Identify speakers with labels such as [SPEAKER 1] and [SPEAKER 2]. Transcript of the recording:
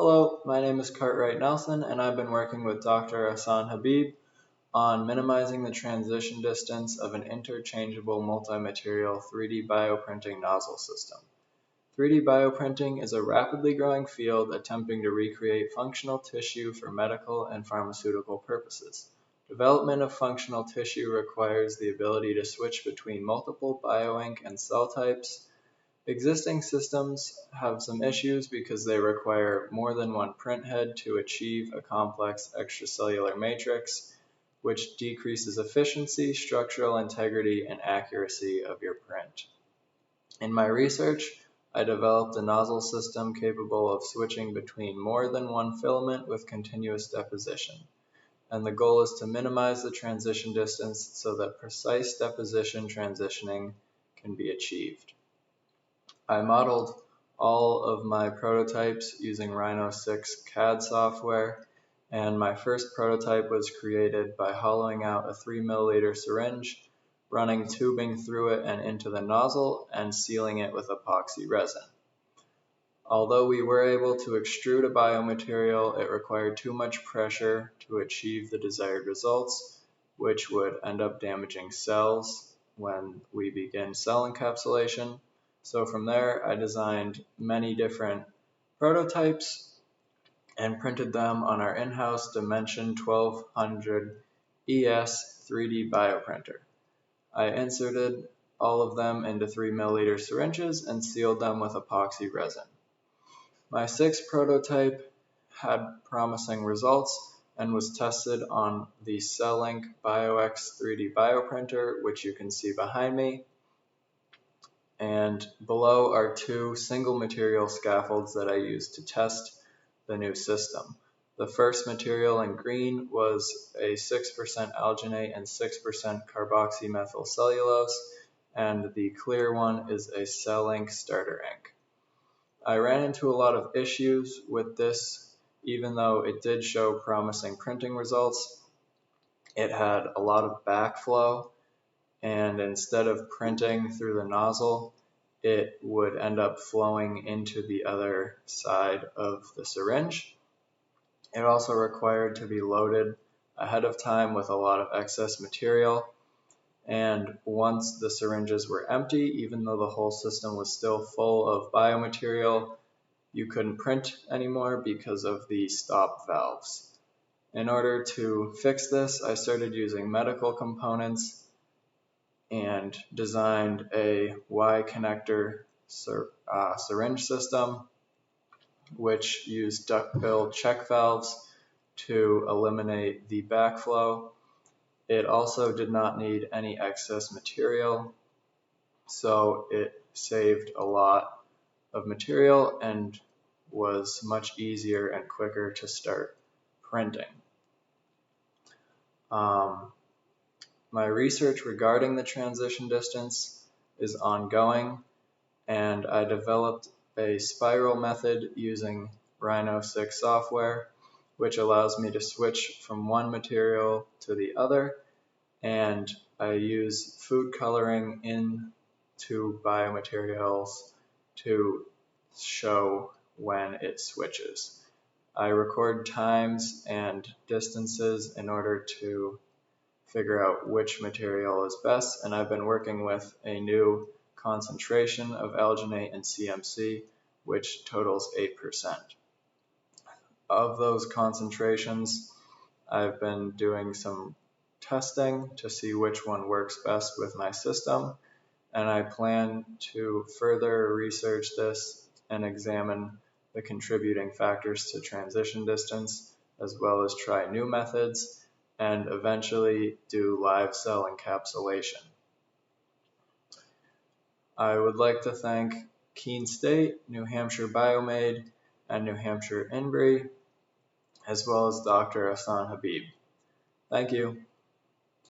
[SPEAKER 1] Hello, my name is Cartwright Nelson, and I've been working with Dr. Hassan Habib on minimizing the transition distance of an interchangeable multi-material 3D bioprinting nozzle system. 3D bioprinting is a rapidly growing field attempting to recreate functional tissue for medical and pharmaceutical purposes. Development of functional tissue requires the ability to switch between multiple bioink and cell types. Existing systems have some issues because they require more than one printhead to achieve a complex extracellular matrix, which decreases efficiency, structural integrity, and accuracy of your print. In my research, I developed a nozzle system capable of switching between more than one filament with continuous deposition, and the goal is to minimize the transition distance so that precise deposition transitioning can be achieved. I modeled all of my prototypes using Rhino 6 CAD software, and my first prototype was created by hollowing out a 3 milliliter syringe, running tubing through it and into the nozzle, and sealing it with epoxy resin. Although we were able to extrude a biomaterial, it required too much pressure to achieve the desired results, which would end up damaging cells when we begin cell encapsulation. So from there, I designed many different prototypes and printed them on our in-house Dimension 1200 ES 3D bioprinter. I inserted all of them into 3 milliliter syringes and sealed them with epoxy resin. My sixth prototype had promising results and was tested on the CellLink BioX 3D bioprinter, which you can see behind me. And below are two single material scaffolds that I used to test the new system. The first material in green was a 6% alginate and 6% carboxymethylcellulose, and the clear one is a CellLink starter ink. I ran into a lot of issues with this, even though it did show promising printing results. It had a lot of backflow, and instead of printing through the nozzle, it would end up flowing into the other side of the syringe. It also required to be loaded ahead of time with a lot of excess material, and once the syringes were empty, even though the whole system was still full of biomaterial, you couldn't print anymore because of the stop valves. In order to fix this, I started using medical components and designed a Y connector syringe system, which used duck-bill check valves to eliminate the backflow. It also did not need any excess material, so it saved a lot of material and was much easier and quicker to start printing. My research regarding the transition distance is ongoing, and I developed a spiral method using Rhino 6 software, which allows me to switch from one material to the other, and I use food coloring into biomaterials to show when it switches. I record times and distances in order to figure out which material is best, and I've been working with a new concentration of alginate and CMC, which totals 8%. Of those concentrations, I've been doing some testing to see which one works best with my system, and I plan to further research this and examine the contributing factors to transition distance, as well as try new methods and eventually do live cell encapsulation. I would like to thank Keene State, New Hampshire Biomade, and New Hampshire INBRI, as well as Dr. Hassan Habib. Thank you.